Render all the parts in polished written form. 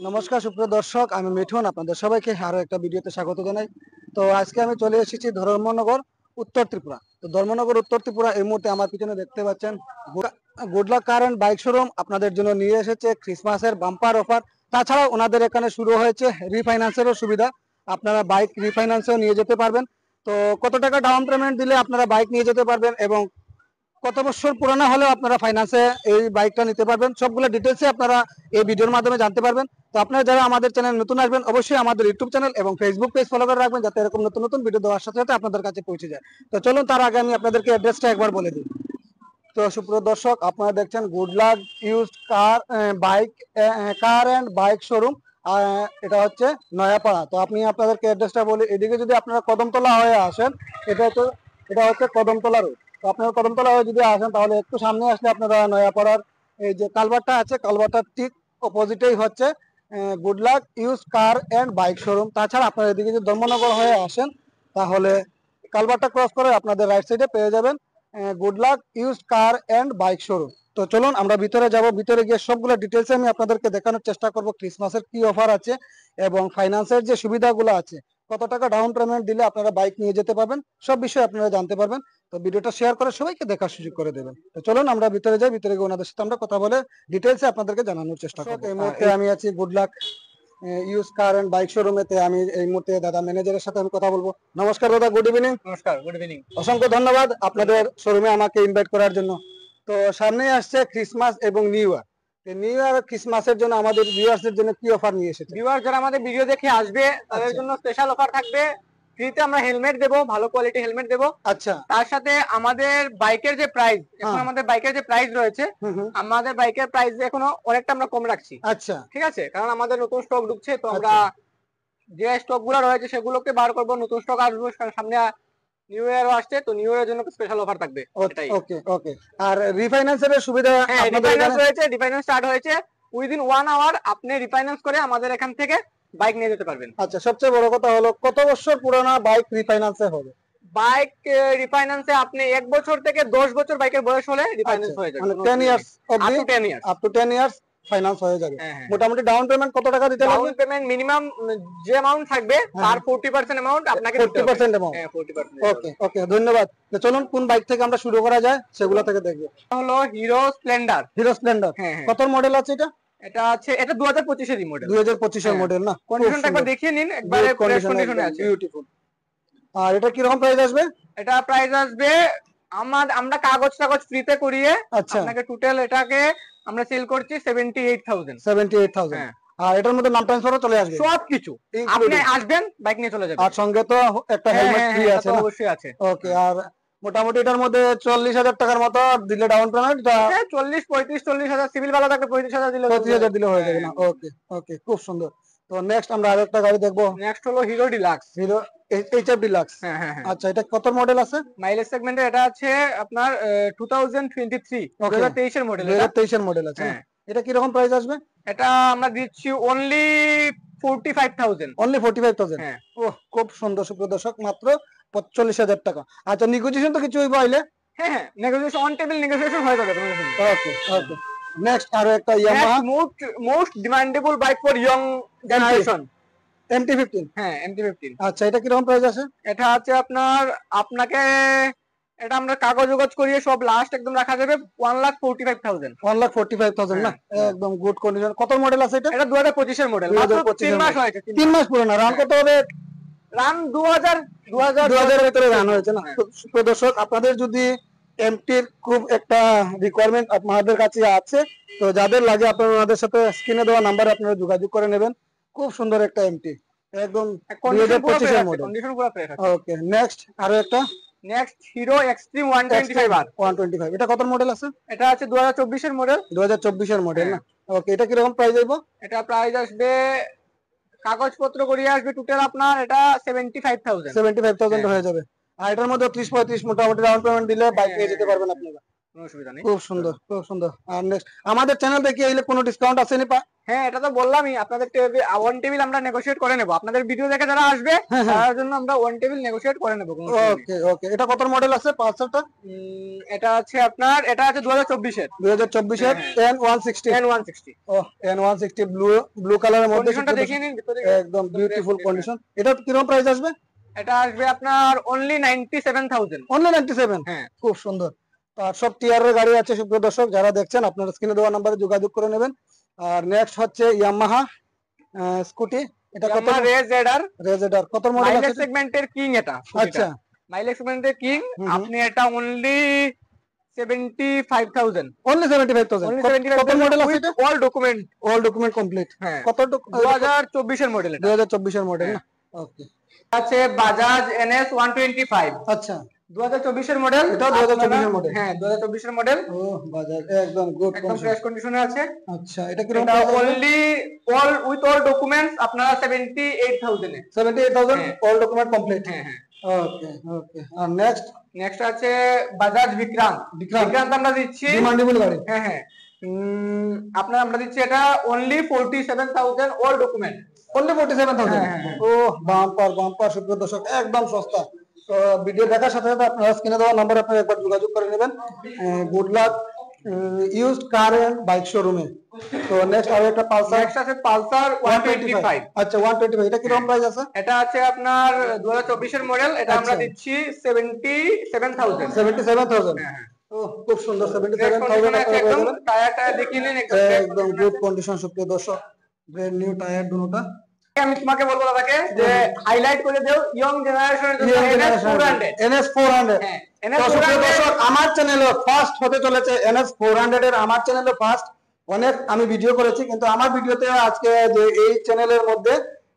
নমস্কার সুপ্রিয় দর্শক, আমি মিঠুন আপনাদের সবাইকে আরো একটা ভিডিওতে স্বাগত জানাই। তো আজকে আমি চলে এসেছি ধর্মনগর উত্তর ত্রিপুরা। তো ধর্মনগর উত্তর ত্রিপুরা এই মুহূর্তে আমার পিছনে দেখতে পাচ্ছেন good luck car and bike showroom আপনাদের জন্য নিয়ে এসেছে ক্রিসমাসের বাম্পার অফার। তাছাড়াও ওনাদের এখানে শুরু হয়েছে রিফাইন্যান্সেরও সুবিধা, আপনারা বাইক রিফাইন্যান্সেও নিয়ে যেতে পারবেন। তো কত টাকা ডাউন পেমেন্ট দিলে আপনারা বাইক নিয়ে যেতে পারবেন এবং কত বছর পুরানো হলেও আপনারা ফাইন্যান্সে এই বাইকটা নিতে পারবেন, সবগুলো ডিটেলসে আপনারা এই ভিডিওর মাধ্যমে জানতে পারবেন। তো আপনারা যারা আমাদের চ্যানেল নতুন আসবেন, অবশ্যই আমাদের ইউটিউব চ্যানেল এবং ফেসবুক পেজ ফলো করে রাখবেন, যাতে এরকম নতুন নতুন ভিডিও দেওয়ার সাথে সাথে আপনাদের কাছে পৌঁছে যায়। তো চলুন তার আগে আমি আপনাদেরকে অ্যাড্রেসটা একবার বলে দিই। তো সুপ্রিয় দর্শক, আপনারা দেখছেন good luck used car and bike showroom. এটা হচ্ছে নয়াপাড়া। তো আপনি আপনাদেরকে অ্যাড্রেসটা বলি, এদিকে যদি আপনারা কদমতলা হয়ে আসেন, এটা হচ্ছে কদমতলা রোড। তো আপনারা কদমতলা হয়ে যদি আসেন তাহলে একটু সামনে আসলে আপনারা নয়াপাড়ার এই যে কালভারটা আছে, কালভারটার ঠিক অপোজিটেই হচ্ছে good luck use car and bike showroom. তাছাড়া আপনারা এদিকে যদি ধর্মনগর হয়ে আসেন তাহলে কালভারটা ক্রস করে আপনাদের রাইট সাইডে পেয়ে যাবেন good luck use car and bike showroom. তো চলুন আমরা ভিতরে যাব, ভিতরে গিয়ে সবগুলো ডিটেলস আমি আপনাদেরকে দেখানোর চেষ্টা করব, ক্রিসমাসের কি অফার আছে এবং ফাইন্যান্সের যে সুবিধাগুলো আছে, কত টাকা ডাউন পেমেন্ট দিলে আপনারা বাইক নিয়ে যেতে পারবেন, সব বিষয়ে আপনারা জানতে পারবেন। তো ভিডিওটা শেয়ার করে সবাইকে দেখার সুযোগ করে দেবেন। তো চলুন আমরা ভিতরে যাই, ভিতরে গিয়ে ওনাদের সাথে আমরা কথা বলে ডিটেলসে আপনাদেরকে জানানোর চেষ্টা করব। এই মুহূর্তে আমি আছি good luck use car and bike শোরুমেতে। আমি এই মুহূর্তে দাদা ম্যানেজারের সাথে আমি কথা বলবো। নমস্কার দাদা, গুড ইভিনিং। নমস্কার, গুড ইভিনিং। অসংখ্য ধন্যবাদ আপনাদের শোরুমে আমাকে ইনভাইট করার জন্য। তো সামনে আসছে ক্রিসমাস এবং নিউ ইয়ার। নিউ ইয়ার ক্রিসমাসের জন্য আমাদের ভিউয়ার্সদের জন্য কি অফার নিয়ে এসেছে? ভিউয়ার যারা আমাদের ভিডিও দেখে আসবে তাদের জন্য স্পেশাল অফার থাকবে। ফ্রিতে আমরা হেলমেট দেবো, ভালো কোয়ালিটি হেলমেট দেবো। আচ্ছা, তার সাথে আমাদের বাইকের যে প্রাইস, এখন আমাদের বাইকের যে প্রাইস রয়েছে, আমাদের বাইকের প্রাইস এখনো অনেকটা আমরা কম রাখছি। আচ্ছা, ঠিক আছে, কারণ আমাদের নতুন স্টক ঢুকছে, তো আমরা যে স্টক গুলো রয়েছে সেগুলোকে বার করবো। নতুন স্টক আসবে, সামনে নিউ ইয়ারও আসছে, তো নিউ ইয়ারের জন্য স্পেশাল অফার থাকবে। ওকে ওকে। আর রিফাইন্যান্সের সুবিধা আপনাদের রিফাইন্যান্স এখানে রয়েছে, রিফাইন্যান্স স্টার্ট হয়েছে। উইদিন 1 আওয়ার আপনি রিফাইন্যান্স করে আমাদের এখান থেকে বাইক নিয়ে যেতে পারবেন। আচ্ছা, সবচেয়ে বড় কথা হলো কত বছর পুরানো বাইক রিফাইন্যান্সে হবে? বাইক রিফাইন্যান্সে আপনি 1 বছর থেকে 10 বছর বাইকের বয়স হলে রিফাইন্যান্স হয়ে যাবে, মানে 10 years up to 10 years. Up to 10 years finance হয়ে যাবে। মোটামুটি ডাউন পেমেন্ট কত টাকা দিতে ডাউন হবে? পেমেন্ট মিনিমাম যে অ্যামাউন্ট থাকবে তার 40% অ্যামাউন্ট আপনাকে দিতে হবে। 40% অ্যামাউন্ট? হ্যাঁ, 40%। ওকে ওকে, ধন্যবাদ। তো চলুন কোন বাইক থেকে আমরা শুরু করা যায় সেগুলো থেকে দেখব। হলো হিরো স্প্লেন্ডার। হিরো স্প্লেন্ডার কত মডেল আছে এটা? এটা আছে, এটা 2025 এর মডেল। 2025 এর মডেল না? কন্ডিশনটা একবার দেখিয়ে নিন, একবারে ফ্রেশ কন্ডিশনে আছে। বিউটিফুল। আর এটা কি রকম প্রাইস আসবে? এটা প্রাইস আসবে, আমরা কাগজ ফ্রিতে করিয়ে আপনাকে টোটাল এটাকে আমরা সেল করছি 78,000। 78,000। আর এটার মধ্যে নাম ট্রান্সফারও চলে আসবে? সবকিছু আপনি আসবেন, বাইক নিয়ে চলে যাবেন। আর সঙ্গে তো একটা হেলমেট ফ্রি আছে? অবশ্যই আছে। ওকে। আর মোটামুটি এটার মধ্যে 40,000 টাকার মতো দিলে ডাউন পেমেন্ট? 40, 35, 40,000 সিভিল ভালো থাকলে 35,000 দিলে 35,000 দিলে হয়ে যাবে না? ওকে ওকে, খুব সুন্দর। তো নেক্সট আমরা আরেকটা গাড়ি দেখবো। নেক্সট হলো hero deluxe. Hero HF deluxe. আচ্ছা, এটা কত মডেল আছে? মাইলেজ সেগমেন্টে এটা আছে আপনার 2023, 2023 এর মডেল। 2023 এর মডেল আছে। এটা কি রকম প্রাইস আসবে? এটা আমরা দিচ্ছি অনলি 45,000। অনলি 45,000? ওহ, খুব সুন্দর সুপ্রিয় দর্শক, মাত্র 45,000 টাকা। আচ্ছা, নেগোসিয়েশন তো কিছু হইব আইলে? হ্যাঁ, নেগোসিয়েশন, অন টেবিল নেগোসিয়েশন হয়ে যাবে। ওকে ওকে। নেক্সট আরো একটা Yamaha most demandable bike for young generation, MT-15। হ্যাঁ, MT-15। আচ্ছা, এটা কি রকম প্রাইস আছে? এটা আছে আপনাকে এটা আমরা কাগজ করিয়ে সব লাস্ট একদম রাখা যাবে 1,45,000। 1,45,000 না? একদম গুড কন্ডিশন। কত মডেল আছে এটা? এটা 2025 এর মডেল, মাত্র 3 মাস হয়েছে। 3 মাস পুরো না? রান কত হবে? রান 2000 এর ভিতরে রান হয়েছে না? সুপ্রিয় দর্শক, আপনাদের যদি এমটির খুব একটা রিকোয়ারমেন্ট আপনাদের কাছে আছে, তো যাদের লাগে আপনারা ওনাদের সাথে স্ক্রিনে দেওয়া নাম্বারে আপনারা যোগাযোগ করে নেবেন। খুব সুন্দর একটা এমটি, একদম 2025 এর মডেল। কন্ডিশন পুরো ফ্রেশ আছে। ওকে, নেক্সট আরো একটা। Next hero extreme 125R। 125 এটা কত মডেল আছে? এটা আছে 2024 এর মডেল। 2024 এর মডেল না? ওকে, এটা কি রকম প্রাইস আইবো? এটা প্রাইস আসবে, কাগজপত্র করিয়ে আসবে টোটাল আপনার এটা 75,000। 75,000 হয়ে যাবে। আর এটার মধ্যে 30-35 মোটামুটি ডাউন পেমেন্ট দিলে বাইক নিয়ে যেতে পারবেন আপনারা। কোনো অসুবিধা নেই। খুব সুন্দর, খুব সুন্দর। আর নেক্সট আমাদের চ্যানেল থেকে এলে কোনো ডিসকাউন্ট আছে নি পা? হ্যাঁ, এটা তো বললামই, আপনাদের ওয়ান টেবিল আমরা নেগোশিয়েট করে নেবো। আপনাদের ভিডিও দেখে যারা আসবে হ্যাঁ, হ্যাঁ। তার জন্য আমরা ওয়ান টেবিল নেগোশিয়েট করে নেবো, কোনো অসুবিধা নেই। ওকে, ওকে। এটা কত মডেল আছে পালসারটা? এটা আছে আপনার, এটা আছে 2024-এর 2024 এর হ্যাঁ, N160। N160। ও, N160 ব্লু কালারের মধ্যে কন্ডিশনটা দেখিয়ে নিন ভিতরে। একদম বিউটিফুল কন্ডিশন। এটা কিরকম প্রাইস আসবে? এটা আসবে আপনার অনলি 97,000। অনলি 97। হ্যাঁ, খুব সুন্দর। আর সব টিআরের গাড়ি আছে সুপ্রিয় দর্শক, যারা দেখছেন আপনারা স্ক্রিনে দেওয়া নম্বরে যোগাযোগ করে নেবেন। আর নেক্সট হচ্ছে ইয়ামাহা স্কুটি। এটা কত? Yamaha Red রেজেডার কত মডেল মাইলেজ আছে? সেগমেন্টের কিং এটা। আচ্ছা, মাইলেজ সেগমেন্টের কিং। হুম। আপনি এটা অনলি 75,000। অনলি 75,000। অনলি কত 75,000 মডেল আছে উইথ এটা? All document. All document complete. হ্যাঁ, কত? 2024-এর মডেল এটা। 2024 এর মডেল না? ওকে। আছে বাজাজ NS 125। আচ্ছা, 2024-এর মডেল। এটাও 2024 এর মডেল? হ্যাঁ, 2024-এর মডেল। ও বাজাজ, একদম গুড একদম কন্ডিশন। ফ্রেশ কন্ডিশনে আছে। আচ্ছা, এটা কিরকম এটা প্রাইস আসবে? Only all with all documents আপনারা 78,000 এ। 78,000 হ্যাঁ। All document complete. হ্যাঁ, হ্যাঁ। ওকে, ওকে। আর নেক্সট নেক্সট আছে বাজাজ বিক্রান্ত। বিক্রান্ত। বিক্রান্ত আমরা দিচ্ছি। ডিমান্ডেবল গাড়ি। হ্যাঁ, হ্যাঁ। আমরা দিচ্ছি এটা অনলি 47,000 অল ডকুমেন্ট। অনলি 47,000। হ্যাঁ, হ্যাঁ। ও বাম্পার সুপ্রিয় দর্শক, একদম সস্তা। তো ভিডিও দেখার সাথে সাথে আপনারা স্ক্রিনে দেওয়া নম্বরে আপনারা একবার যোগাযোগ করে নেবেন। Good luck used car and bike শোরুমে। তো নেক্সট আর একটা পালসার। নেক্সট আছে পালসার 125। আচ্ছা, 125। এটা কিরকম প্রাইস আছে? এটা আছে আপনার 2024-এর মডেল। এটা আমরা আচ্ছা। দিচ্ছি 77,000। 77,000। হ্যাঁ, হ্যাঁ। ও, খুব সুন্দর। ফ্রেশ 77,000 কন্ডিশনে আছে একদম। আপনারা টায়ারটা দেখিয়ে নিন একদম fresh একদম condition গুড আছে। কন্ডিশন সুপ্রিয় দর্শক, ব্র্যান্ড নিউ টায়ার দুটোটা। আমি তোমাকে বলবো দাদাকে যে হাইলাইট করে দাও ইয়ং জেনারেশনের জন্য NS 400। NS 400। হ্যাঁ, তো NS সুপ্রিয় 400 দর্শক, আমার চ্যানেলে ফার্স্ট হতে চলেছে NS 400 এর। আমার চ্যানেলে ফার্স্ট। অনেক আমি ভিডিও করেছি, কিন্তু আমার ভিডিওতে আজকে যে এই চ্যানেলের মধ্যে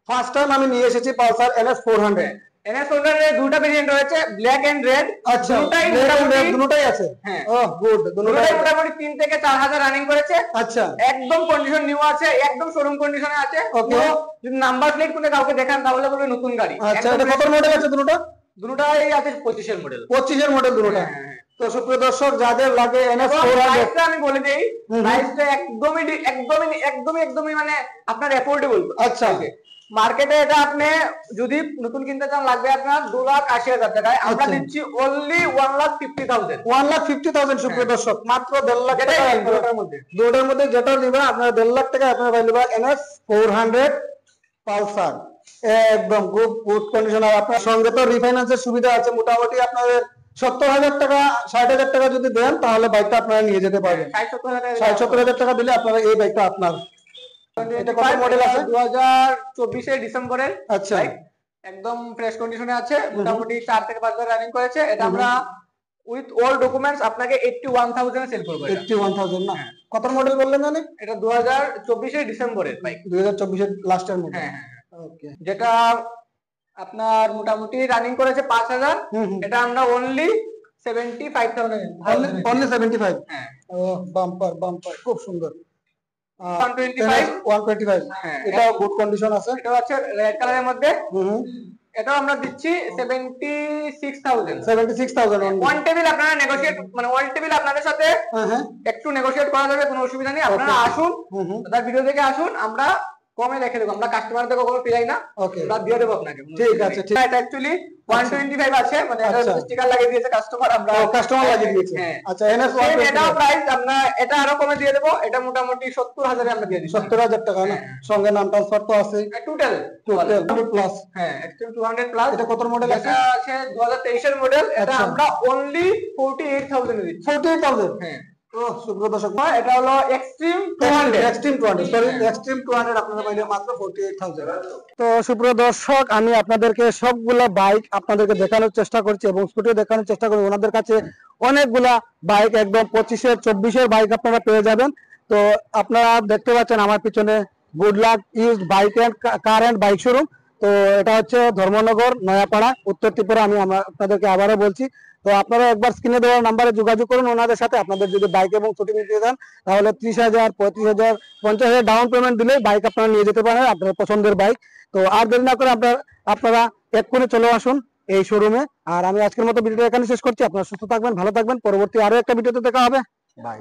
ফার্স্ট টাইম আমি নিয়ে এসেছি পালসার NS 400। NS 400 এর দুটো ভেরিয়েন্ট রয়েছে, ব্ল্যাক এন্ড রেড। আচ্ছা, দুটোই black and red মোটামুটি দুটোই আছে। হ্যাঁ। ও গুড, দুটোই মোটামুটি 3 থেকে 4,000 রানিং করেছে। আচ্ছা, একদম কন্ডিশন নিউ আছে, একদম শোরুম কন্ডিশনে আছে। Okay. পুরো যদি নাম্বার প্লেট করে কাউকে দেখান তাহলে বলবে নতুন গাড়ি। আচ্ছা। একদম এটা কত মডেল আছে দুটোটা? দুটোটাই আছে 25-এর মডেল। 25 এর মডেল দুটোটা। হ্যাঁ, হ্যাঁ। তো সুপ্রিয় দর্শক, যাদের লাগে NS 400। প্রাইসটা আমি বলে দেই, হুম। প্রাইসটা একদমই মানে আপনার অ্যাফোর্ডেবল। আচ্ছা। মার্কেটে এটা আপনি যদি নতুন কিনতে চান লাগবে আপনার 2,80,000 টাকায়। আমরা আচ্ছা। দিচ্ছি অনলি 1,50,000। 1,50,000 সুপ্রিয় দর্শক, মাত্র 1.5 লাখ টাকা। যেটাই দুটোটার মধ্যে। দুটোর মধ্যে যেটা নিবেন আপনারা 1.5 লাখ টাকা আপনারা পাই নেবেন NS 400 পালসার। একদম গুড কন্ডিশন। আর আপনার সঙ্গে তো রিফাইন্যান্সের সুবিধা আছে। মোটামুটি আপনাদের 70,000 টাকা 60,000 টাকা যদি দেন তাহলে বাইকটা আপনারা নিয়ে যেতে পারবেন। 60-70,000 টাকা দিলে আপনারা এই বাইকটা আপনার। এটা কত মডেল আছে? 2024-এর ডিসেম্বরের। আচ্ছা। বাইক। একদম ফ্রেশ কন্ডিশনে আছে, মোটামুটি 4 থেকে 5 বার রানিং করেছে। এটা আমরা উইথ অল ডকুমেন্টস আপনাকে 81,000 এ সেল করব। 81,000 না? কত মডেল বললেন জানেন? এটা 2024-এর ডিসেম্বরের বাইক। 2024 এর লাস্টের মডেল। হ্যাঁ, হ্যাঁ। ওকে। যেটা আপনার মোটামুটি রানিং করেছে 5,000। এটা আমরা অনলি 75,000। অনলি 75। হ্যাঁ। ও বাম্পার, খুব সুন্দর। 125। 125। হ্যাঁ। এটা গুড কন্ডিশন আছে। এটা হচ্ছে রেড কালারের মধ্যে। হুম। এটাও আমরা দিচ্ছি 76,000। 76,000 only। ওয়ান টেবিল আপনারা নেগোশিয়েট মানে ওয়ান টেবিল আপনাদের সাথে হ্যাঁ। একটু নেগোশিয়েট করা যাবে, কোনো অসুবিধা নেই। আপনারা Okay. আসুন, হুম। তার ভিডিও দেখে আসুন, আমরা কমে রেখে দেবো। আমরা কাস্টমারদের কখনো ফিরাই না, ওকে। আমরা দিয়ে দেবো আপনাকে। কোনো ঠিক অসুবিধা আছে, নেই। ঠিক। এটা অ্যাকচুয়ালি 125 আছে, মানে এটা আচ্ছা। স্টিকার লাগিয়ে দিয়েছে কাস্টমার। আমরা কাস্টমার লাগিয়ে দিয়েছে। হ্যাঁ। আচ্ছা, NS Same এটাও 125। প্রাইস আমরা এটা আরো কমে দিয়ে দেবো। এটা মোটামুটি 70,000 এ আমরা দিয়ে দিচ্ছি। 70,000 টাকা না? সঙ্গে নাম ট্রান্সফার তো আছে। Total total plus. হ্যাঁ, একদম 200 প্লাস। এটা কত মডেল আছে? এটা আছে 2023-এর মডেল। এটা আচ্ছা। আমরা অনলি 48,000 এ দিচ্ছি। 48,000। হ্যাঁ। ও সুব্রত দর্শক, এটা হলো এক্সট্রিম 200। এক্সট্রিম 200, সরি এক্সট্রিম 200 আপনারা পাইলে মাত্র 48,000। তো সুপ্রিয় দর্শক, আমি আপনাদেরকে সবগুলা বাইক আপনাদেরকে দেখানোর চেষ্টা করছি এবং স্কুটি দেখানোর চেষ্টা করছি। ওনাদের কাছে অনেকগুলা বাইক একদম 25-এর 24-এর বাইক আপনারা পেয়ে যাবেন। তো আপনারা দেখতে পাচ্ছেন আমার পিছনে good luck used bike and car and bike showroom. তো এটা হচ্ছে ধর্মনগর, নয়াপাড়া, উত্তর ত্রিপুরা। আমি আপনাদেরকে আবারও বলছি। তো আপনারা একবার স্ক্রিনে দেওয়া নাম্বারে যোগাযোগ করুন ওনাদের সাথে। আপনাদের যদি বাইক এবং স্কুটি নিতে দেন তাহলে 30,000, 35,000, 50,000 ডাউন পেমেন্ট দিলে বাইক আপনারা নিয়ে যেতে পারেন, আপনার পছন্দের বাইক। তো আর দেরি না করে আপনারা এক্ষুনি চলে আসুন এই শোরুমে। আর আমি আজকের মতো ভিডিওটা এখানে শেষ করছি। আপনারা সুস্থ থাকবেন, ভালো থাকবেন, পরবর্তী আরো একটা ভিডিওতে দেখা হবে। বাই।